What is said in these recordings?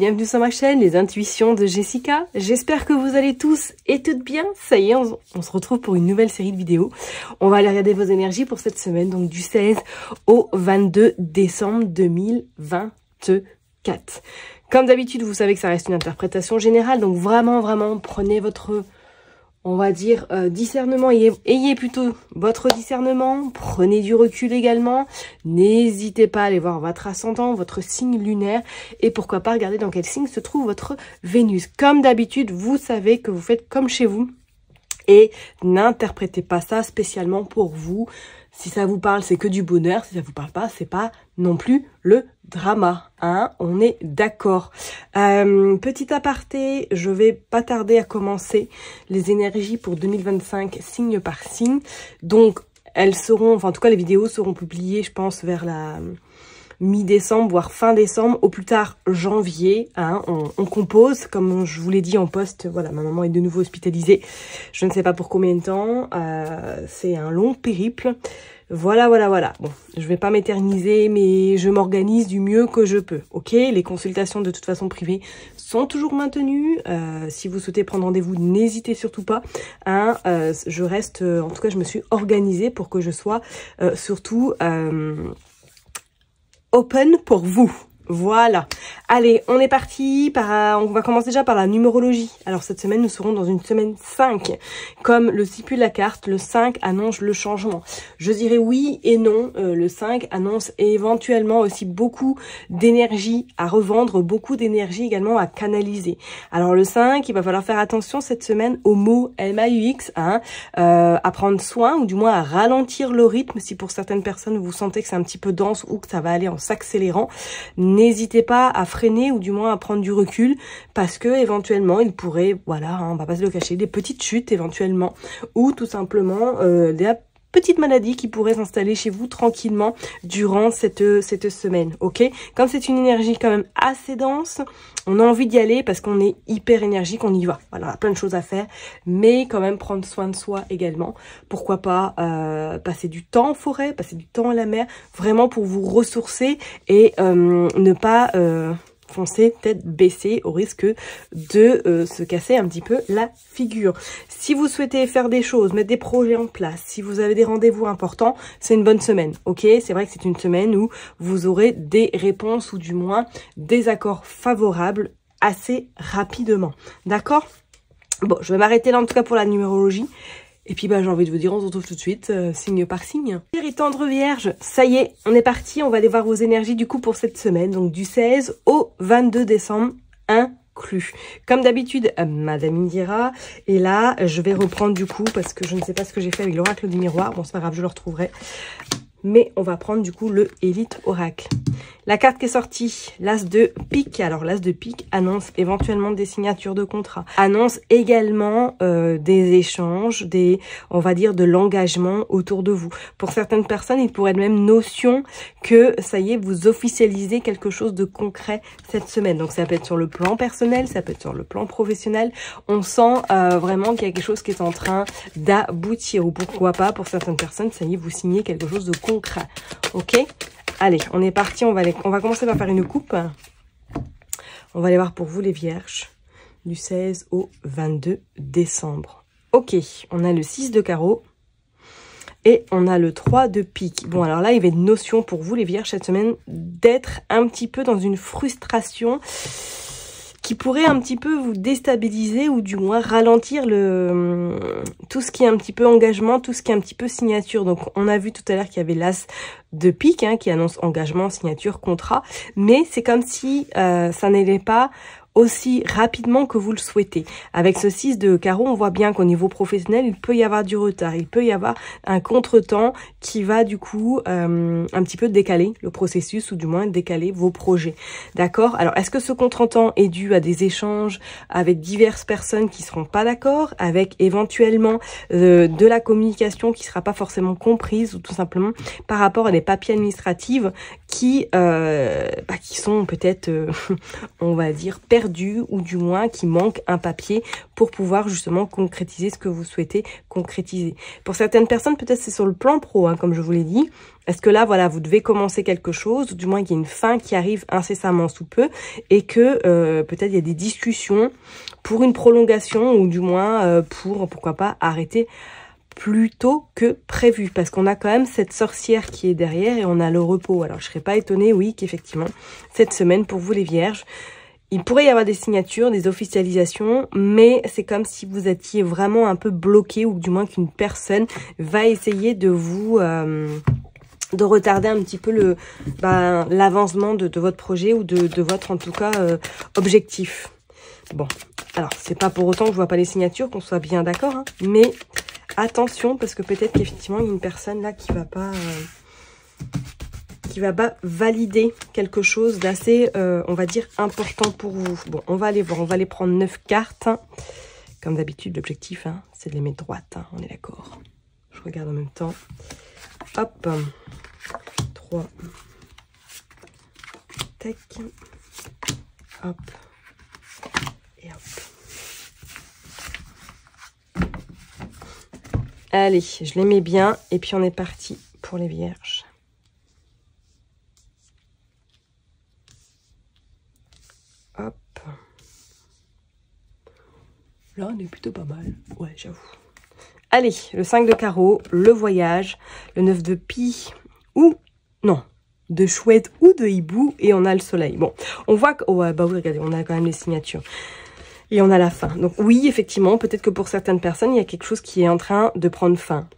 bienvenue sur ma chaîne, les intuitions de Jessica. J'espère que vous allez tous et toutes bien. Ça y est, on se retrouve pour une nouvelle série de vidéos. On va aller regarder vos énergies pour cette semaine, donc du 16 au 22 décembre 2024. Comme d'habitude, vous savez que ça reste une interprétation générale, donc vraiment, prenez votre... on va dire discernement, ayez plutôt votre discernement, prenez du recul également, n'hésitez pas à aller voir votre ascendant, votre signe lunaire et pourquoi pas regarder dans quel signe se trouve votre Vénus. Comme d'habitude, vous savez que vous faites comme chez vous et n'interprétez pas ça spécialement pour vous. Si ça vous parle, c'est que du bonheur. Si ça vous parle pas, c'est pas non plus le drama. Hein, on est d'accord. Petit aparté, je vais pas tarder à commencer les énergies pour 2025, signe par signe. Donc, elles seront, enfin en tout cas les vidéos seront publiées, je pense, vers la mi-décembre, voire fin décembre, au plus tard janvier. Hein, on compose, comme je vous l'ai dit en post, voilà, ma maman est de nouveau hospitalisée. Je ne sais pas pour combien de temps, c'est un long périple. Voilà. Bon, je vais pas m'éterniser, mais je m'organise du mieux que je peux, ok? Les consultations de toute façon privées sont toujours maintenues. Si vous souhaitez prendre rendez-vous, n'hésitez surtout pas. Hein, je reste, en tout cas, je me suis organisée pour que je sois surtout... open pour vous. Voilà. Allez, on est parti. On va commencer déjà par la numérologie. Alors cette semaine, nous serons dans une semaine 5. Comme le stipule la carte, le 5 annonce le changement. Je dirais oui et non. Le 5 annonce éventuellement aussi beaucoup d'énergie à revendre, beaucoup d'énergie également à canaliser. Alors le 5, il va falloir faire attention cette semaine au mot MAUX, hein, à prendre soin ou du moins à ralentir le rythme si pour certaines personnes vous sentez que c'est un petit peu dense ou que ça va aller en s'accélérant. N'hésitez pas à freiner ou du moins à prendre du recul parce que éventuellement il pourrait, voilà, hein, on va pas se le cacher, des petites chutes éventuellement ou tout simplement des petites maladies qui pourraient s'installer chez vous tranquillement durant cette semaine, ok? Comme c'est une énergie quand même assez dense, on a envie d'y aller parce qu'on est hyper énergique, on y va. Voilà, on a plein de choses à faire, mais quand même prendre soin de soi également. Pourquoi pas passer du temps en forêt, passer du temps à la mer, vraiment pour vous ressourcer et ne pas... foncer tête baissée au risque de se casser un petit peu la figure. Si vous souhaitez faire des choses, mettre des projets en place, si vous avez des rendez-vous importants, c'est une bonne semaine, ok? C'est vrai que c'est une semaine où vous aurez des réponses ou du moins des accords favorables assez rapidement, d'accord? Bon, je vais m'arrêter là en tout cas pour la numérologie. Et puis bah j'ai envie de vous dire, on se retrouve tout de suite, signe par signe. Et tendre vierge, ça y est, on est parti, on va aller voir vos énergies du coup pour cette semaine, donc du 16 au 22 décembre inclus. Comme d'habitude, Madame Indira, et là je vais reprendre du coup, parce que je ne sais pas ce que j'ai fait avec l'oracle du miroir, bon c'est pas grave, je le retrouverai. Mais on va prendre du coup le Élite Oracle. La carte qui est sortie, l'As de pique. Alors l'As de pique annonce éventuellement des signatures de contrat. Annonce également des échanges, on va dire de l'engagement autour de vous. Pour certaines personnes, il pourrait être même notion que ça y est, vous officialisez quelque chose de concret cette semaine. Donc ça peut être sur le plan personnel, ça peut être sur le plan professionnel. On sent vraiment qu'il y a quelque chose qui est en train d'aboutir. Ou pourquoi pas, pour certaines personnes, ça y est, vous signez quelque chose de concret. Ok? Allez, on est parti, on va commencer par faire une coupe. On va aller voir pour vous les vierges du 16 au 22 décembre. Ok, on a le 6 de carreau et on a le 3 de pique. Bon, alors là, il y avait une notion pour vous les vierges cette semaine d'être un petit peu dans une frustration qui pourrait un petit peu vous déstabiliser ou du moins ralentir tout ce qui est un petit peu engagement, tout ce qui est un petit peu signature. Donc on a vu tout à l'heure qu'il y avait l'As de pique hein, qui annonce engagement, signature, contrat, mais c'est comme si ça n'allait pas aussi rapidement que vous le souhaitez. Avec ce 6 de carreau, on voit bien qu'au niveau professionnel, il peut y avoir du retard, il peut y avoir un contretemps qui va du coup un petit peu décaler le processus ou du moins décaler vos projets. D'accord? Alors, est-ce que ce contretemps est dû à des échanges avec diverses personnes qui seront pas d'accord, avec éventuellement de la communication qui sera pas forcément comprise ou tout simplement par rapport à des papiers administratifs qui sont peut-être, on va dire, perdus, ou du moins qui manquent un papier pour pouvoir justement concrétiser ce que vous souhaitez concrétiser. Pour certaines personnes, peut-être c'est sur le plan pro, hein, comme je vous l'ai dit. Est-ce que là, voilà, vous devez commencer quelque chose, ou du moins qu'il y a une fin qui arrive incessamment sous peu, et que peut-être il y a des discussions pour une prolongation, ou du moins pourquoi pas, arrêter plus tôt que prévu, parce qu'on a quand même cette sorcière qui est derrière et on a le repos. Alors je serais pas étonnée, oui, qu'effectivement cette semaine pour vous les vierges, il pourrait y avoir des signatures, des officialisations, mais c'est comme si vous étiez vraiment un peu bloqué, ou du moins qu'une personne va essayer de vous de retarder un petit peu l'avancement de votre projet, ou de votre en tout cas objectif. Bon, alors c'est pas pour autant que je vois pas les signatures, qu'on soit bien d'accord, hein, mais attention, parce que peut-être qu'effectivement il y a une personne là qui va pas valider quelque chose d'assez, on va dire, important pour vous. Bon, on va aller voir, on va aller prendre 9 cartes. Comme d'habitude, l'objectif, hein, c'est de les mettre droites, hein, on est d'accord. Je regarde en même temps. Hop, 3. Tac. Hop. Et hop. Allez, je les mets bien et puis on est parti pour les vierges. Hop. Là, on est plutôt pas mal. Ouais, j'avoue. Allez, le 5 de carreau, le voyage, le 9 de pie, ou... non, de chouette ou de hibou, et on a le soleil. Bon, on voit que... oh, ouais, bah oui, regardez, on a quand même les signatures. Et on a la fin. Donc oui, effectivement, peut-être que pour certaines personnes, il y a quelque chose qui est en train de prendre fin.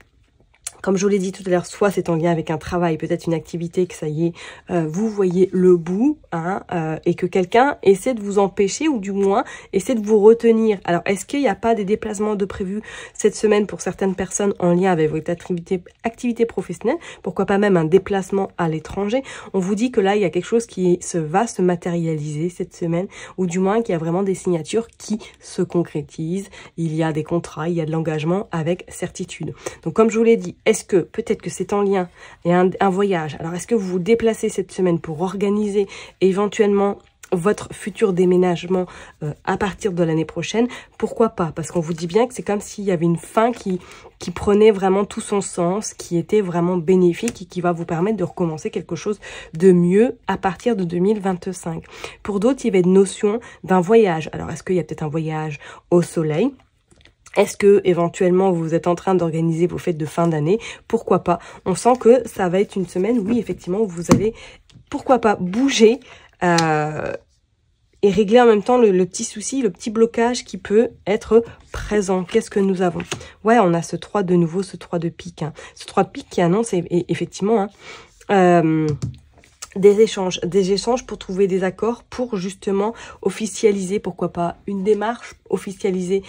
Comme je vous l'ai dit tout à l'heure, soit c'est en lien avec un travail, peut-être une activité, que ça y est, vous voyez le bout, hein, et que quelqu'un essaie de vous empêcher, ou du moins essaie de vous retenir. Alors, est-ce qu'il n'y a pas des déplacements de prévus cette semaine pour certaines personnes en lien avec votre activité professionnelle? Pourquoi pas même un déplacement à l'étranger? On vous dit que là, il y a quelque chose qui va se matérialiser cette semaine, ou du moins qu'il y a vraiment des signatures qui se concrétisent. Il y a des contrats, il y a de l'engagement avec certitude. Donc, comme je vous l'ai dit, est-ce que peut-être que c'est en lien et un voyage? Alors, est-ce que vous vous déplacez cette semaine pour organiser éventuellement votre futur déménagement à partir de l'année prochaine? Pourquoi pas? Parce qu'on vous dit bien que c'est comme s'il y avait une fin qui prenait vraiment tout son sens, qui était vraiment bénéfique et qui va vous permettre de recommencer quelque chose de mieux à partir de 2025. Pour d'autres, il y avait une notion d'un voyage. Alors, est-ce qu'il y a peut-être un voyage au soleil? Est-ce que éventuellement vous êtes en train d'organiser vos fêtes de fin d'année? Pourquoi pas? On sent que ça va être une semaine, oui, effectivement, où vous allez, pourquoi pas, bouger et régler en même temps le petit souci, le petit blocage qui peut être présent. Qu'est-ce que nous avons? Ouais, on a ce 3 de nouveau, ce 3 de pique. Hein. Ce 3 de pique qui annonce effectivement... hein, des échanges pour trouver des accords, pour justement officialiser, pourquoi pas, une démarche, officialiser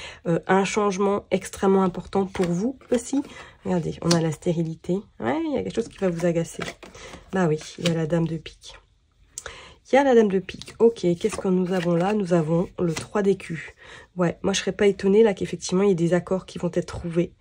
un changement extrêmement important pour vous aussi. Regardez, on a la stérilité. Ouais, il y a quelque chose qui va vous agacer. Bah oui, il y a la dame de pique. Il y a la dame de pique. Ok, qu'est-ce que nous avons là? Nous avons le 3 d'écus. Ouais, moi je serais pas étonnée là qu'effectivement il y ait des accords qui vont être trouvés.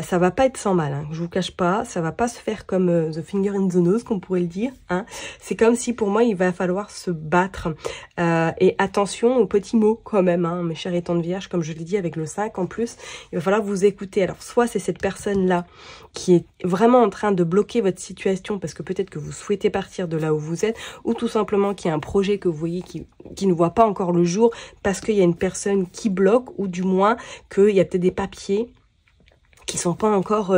Ça va pas être sans mal, hein. Je vous cache pas, ça va pas se faire comme the finger in the nose, qu'on pourrait le dire. Hein. C'est comme si pour moi il va falloir se battre. Et attention aux petits mots quand même, hein, mes chers étangs de vierge, comme je l'ai dit avec le 5 en plus, il va falloir vous écouter. Alors soit c'est cette personne là qui est vraiment en train de bloquer votre situation parce que peut-être que vous souhaitez partir de là où vous êtes, ou tout simplement qu'il y a un projet que vous voyez qui ne voit pas encore le jour parce qu'il y a une personne qui bloque, ou du moins qu'il y a peut-être des papiers qui sont pas encore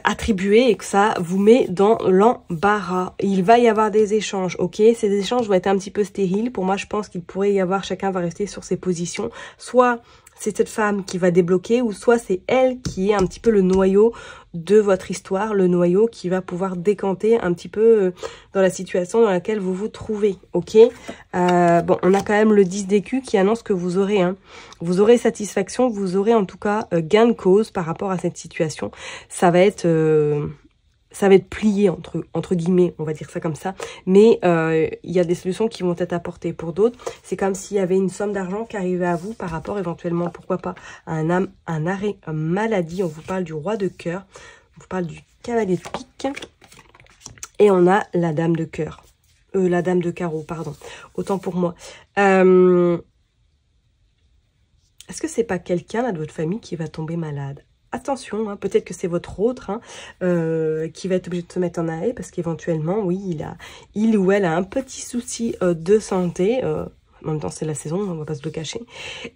attribués et que ça vous met dans l'embarras. Il va y avoir des échanges, ok? Ces échanges vont être un petit peu stériles. Pour moi, je pense qu'il pourrait y avoir, chacun va rester sur ses positions. Soit c'est cette femme qui va débloquer, ou soit c'est elle qui est un petit peu le noyau de votre histoire, le noyau qui va pouvoir décanter un petit peu dans la situation dans laquelle vous vous trouvez, ok? Bon, on a quand même le 10 d'écus qui annonce que vous aurez, vous aurez satisfaction, vous aurez en tout cas gain de cause par rapport à cette situation. Ça va être plié entre guillemets, on va dire ça comme ça, mais il y a des solutions qui vont être apportées. Pour d'autres, c'est comme s'il y avait une somme d'argent qui arrivait à vous par rapport éventuellement, pourquoi pas, à un arrêt, maladie. On vous parle du roi de cœur, on vous parle du cavalier de pique, Et on a la dame de cœur. La dame de carreau, pardon. Autant pour moi. Est-ce que c'est pas quelqu'un là de votre famille qui va tomber malade? Attention, hein, peut-être que c'est votre autre hein, qui va être obligé de se mettre en arrêt parce qu'éventuellement, oui, il ou elle a un petit souci de santé. En même temps, c'est la saison, on va pas se le cacher.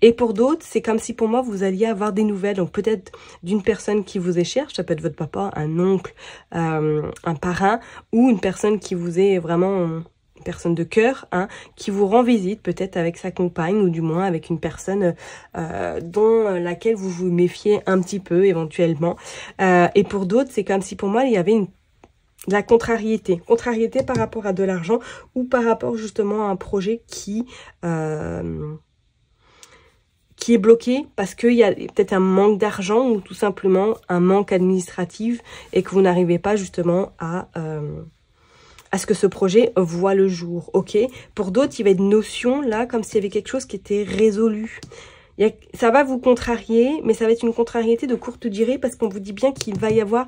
Et pour d'autres, c'est comme si pour moi, vous alliez avoir des nouvelles. Donc peut-être d'une personne qui vous est chère, ça peut être votre papa, un oncle, un parrain, ou une personne qui vous est vraiment... une personne de cœur, hein, qui vous rend visite, peut-être avec sa compagne, ou du moins avec une personne dont laquelle vous vous méfiez un petit peu, éventuellement. Et pour d'autres, c'est comme si pour moi, il y avait la contrariété. Contrariété par rapport à de l'argent, ou par rapport justement à un projet qui est bloqué, parce qu'il y a peut-être un manque d'argent, ou tout simplement un manque administratif, et que vous n'arrivez pas justement à ce que ce projet voit le jour, ok? Pour d'autres, il va y avoir une notion, là, comme s'il y avait quelque chose qui était résolu. Ça va vous contrarier, mais ça va être une contrariété de courte durée, parce qu'on vous dit bien qu'il va y avoir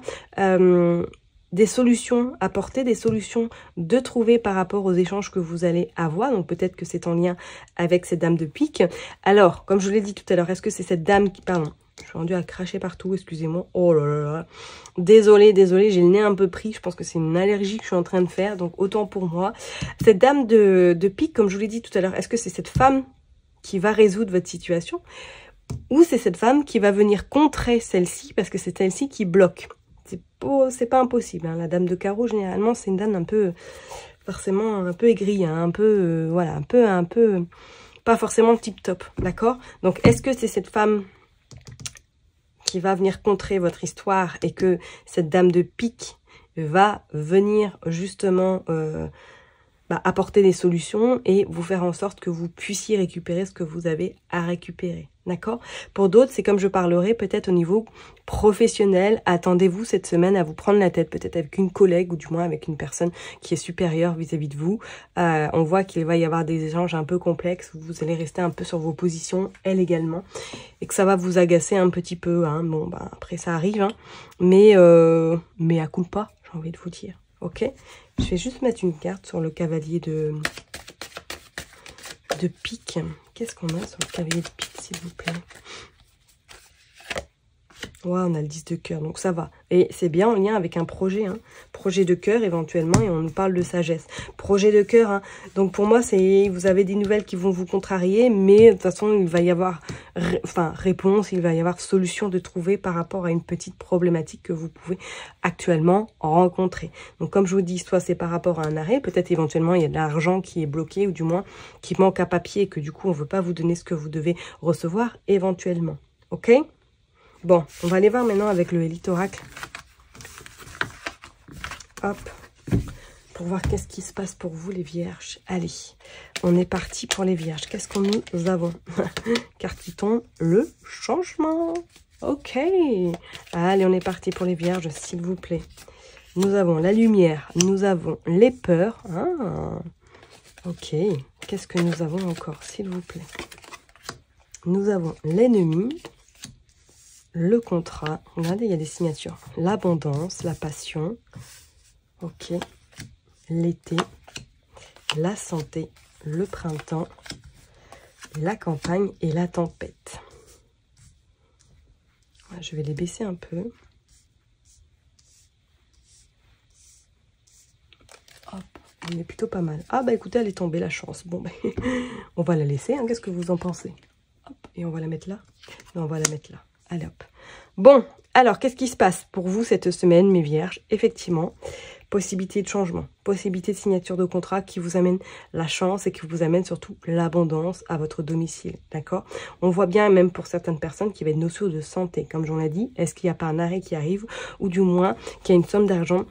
des solutions à porter, des solutions de trouver par rapport aux échanges que vous allez avoir. Donc peut-être que c'est en lien avec cette dame de pique. Alors, comme je l'ai dit tout à l'heure, est-ce que c'est cette dame qui... Pardon, je suis rendue à cracher partout, excusez-moi. Oh là là là. Désolée, j'ai le nez un peu pris. Je pense que c'est une allergie que je suis en train de faire, donc autant pour moi. Cette dame de pique, comme je vous l'ai dit tout à l'heure, est-ce que c'est cette femme qui va résoudre votre situation? Ou c'est cette femme qui va venir contrer celle-ci, parce que c'est celle-ci qui bloque? C'est pas impossible. Hein. La dame de carreau, généralement, c'est une dame un peu... forcément un peu aigrie, hein, un peu... voilà, un peu... pas forcément tip-top, d'accord? Donc, est-ce que c'est cette femme... qui va venir contrer votre histoire et que cette dame de pique va venir justement apporter des solutions et vous faire en sorte que vous puissiez récupérer ce que vous avez à récupérer, d'accord? Pour d'autres, c'est comme je parlerai peut-être au niveau professionnel. Attendez-vous cette semaine à vous prendre la tête, peut-être avec une collègue ou du moins avec une personne qui est supérieure vis-à-vis de vous. On voit qu'il va y avoir des échanges un peu complexes où vous allez rester un peu sur vos positions, elle également, et que ça va vous agacer un petit peu. Hein. Bon, après ça arrive, hein. Mais à culpa, j'ai envie de vous dire, ok? Je vais juste mettre une carte sur le cavalier de pique. Qu'est-ce qu'on a sur le cavalier de pique, s'il vous plaît? Ouais, on a le 10 de cœur, donc ça va. Et c'est bien en lien avec un projet, hein. Projet de cœur éventuellement, et on nous parle de sagesse. Projet de cœur, hein. Donc pour moi, c'est vous avez des nouvelles qui vont vous contrarier, mais de toute façon, il va y avoir réponse, il va y avoir solution de trouver par rapport à une petite problématique que vous pouvez actuellement rencontrer. Donc comme je vous dis, soit c'est par rapport à un arrêt, peut-être éventuellement il y a de l'argent qui est bloqué, ou du moins qui manque à papier, et que du coup, on ne veut pas vous donner ce que vous devez recevoir éventuellement. Ok ? Bon, on va aller voir maintenant avec le Elite Oracle. Hop. Pour voir qu'est-ce qui se passe pour vous, les vierges. Allez, on est parti pour les vierges. Qu'est-ce que nous avons? Carte qui tombe, le changement. Ok. Allez, on est parti pour les vierges, s'il vous plaît. Nous avons la lumière, nous avons les peurs. Ah, ok. Qu'est-ce que nous avons encore, s'il vous plaît? Nous avons l'ennemi. Le contrat, regardez, il y a des signatures. L'abondance, la passion, ok. L'été, la santé, le printemps, la campagne et la tempête. Je vais les baisser un peu. Hop, on est plutôt pas mal. Ah bah écoutez, elle est tombée, la chance. Bon, bah, on va la laisser, hein. Qu'est-ce que vous en pensez? Hop, et on va la mettre là. Non, on va la mettre là. Allez hop. Bon, alors qu'est-ce qui se passe pour vous cette semaine, mes vierges? Effectivement, possibilité de changement, possibilité de signature de contrat qui vous amène la chance et qui vous amène surtout l'abondance à votre domicile, d'accord? On voit bien, même pour certaines personnes, qu'il y a une notion de santé, comme j'en ai dit. Est-ce qu'il n'y a pas un arrêt qui arrive, ou du moins qu'il y a une somme d'argent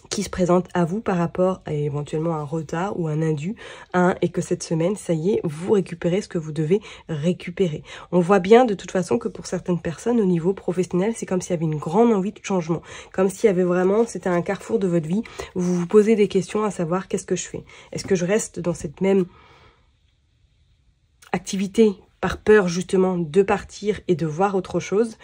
qui se présente à vous par rapport à éventuellement un retard ou un indu, hein, et que cette semaine, ça y est, vous récupérez ce que vous devez récupérer. On voit bien de toute façon que pour certaines personnes au niveau professionnel, c'est comme s'il y avait une grande envie de changement, comme s'il y avait vraiment, c'était un carrefour de votre vie, où vous vous posez des questions à savoir qu'est-ce que je fais? Est-ce que je reste dans cette même activité par peur justement de partir et de voir autre chose?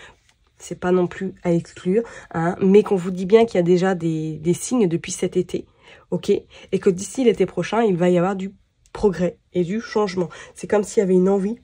c'est pas non plus à exclure, hein, mais qu'on vous dit bien qu'il y a déjà des signes depuis cet été, ok, et que d'ici l'été prochain, il va y avoir du progrès et du changement. C'est comme s'il y avait une envie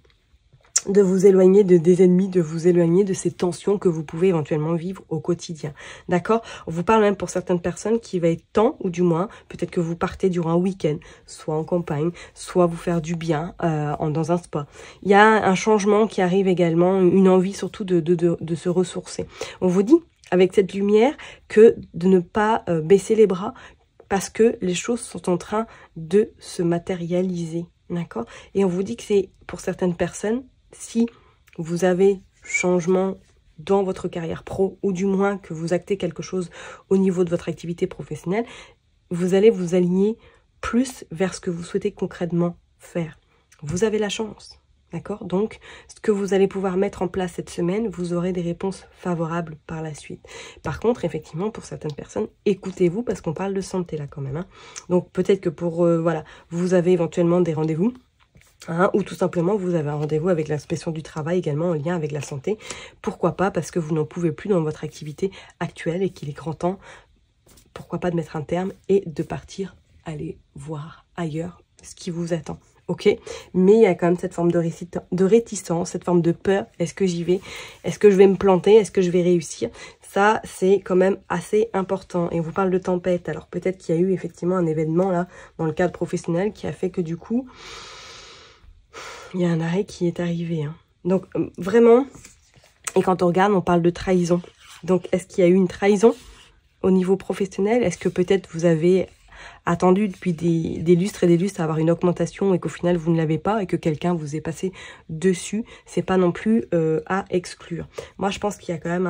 de vous éloigner des ennemis, de vous éloigner de ces tensions que vous pouvez éventuellement vivre au quotidien. D'accord? On vous parle même pour certaines personnes qu'il va être temps, ou du moins, peut-être que vous partez durant un week-end, soit en campagne, soit vous faire du bien dans un spa. Il y a un changement qui arrive également, une envie surtout de se ressourcer. On vous dit, avec cette lumière, que de ne pas baisser les bras, parce que les choses sont en train de se matérialiser. D'accord? Et on vous dit que c'est pour certaines personnes, si vous avez changement dans votre carrière pro, ou du moins que vous actez quelque chose au niveau de votre activité professionnelle, vous allez vous aligner plus vers ce que vous souhaitez concrètement faire. Vous avez la chance, d'accord? Donc, ce que vous allez pouvoir mettre en place cette semaine, vous aurez des réponses favorables par la suite. Par contre, effectivement, pour certaines personnes, écoutez-vous, parce qu'on parle de santé là quand même, hein. Donc, peut-être que pour, voilà, vous avez éventuellement des rendez-vous, hein, ou tout simplement vous avez un rendez-vous avec l'inspection du travail également en lien avec la santé. Pourquoi pas, parce que vous n'en pouvez plus dans votre activité actuelle et qu'il est grand temps, pourquoi pas, de mettre un terme et de partir aller voir ailleurs ce qui vous attend. Ok, mais il y a quand même cette forme de réticence, cette forme de peur. Est-ce que j'y vais? Est-ce que je vais me planter? Est-ce que je vais réussir? Ça, c'est quand même assez important. Et on vous parle de tempête. Alors peut-être qu'il y a eu effectivement un événement là, dans le cadre professionnel, qui a fait que du coup, il y a un arrêt qui est arrivé. Hein. Donc vraiment, et quand on regarde, on parle de trahison. Donc est-ce qu'il y a eu une trahison au niveau professionnel? Est-ce que peut-être vous avez attendu depuis des lustres et des lustres à avoir une augmentation et qu'au final vous ne l'avez pas et que quelqu'un vous est passé dessus? C'est pas non plus à exclure. Moi je pense qu'il y a quand même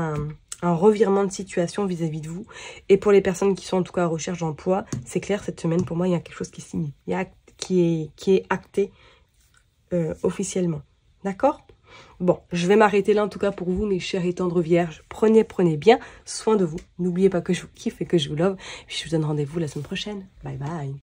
un revirement de situation vis-à-vis de vous. Et pour les personnes qui sont en tout cas à recherche d'emploi, c'est clair, cette semaine pour moi il y a quelque chose qui est signé, qui est acté officiellement. D'accord? Bon, je vais m'arrêter là en tout cas pour vous, mes chers et tendres vierges. Prenez bien soin de vous. N'oubliez pas que je vous kiffe et que je vous love. Puis je vous donne rendez-vous la semaine prochaine. Bye bye.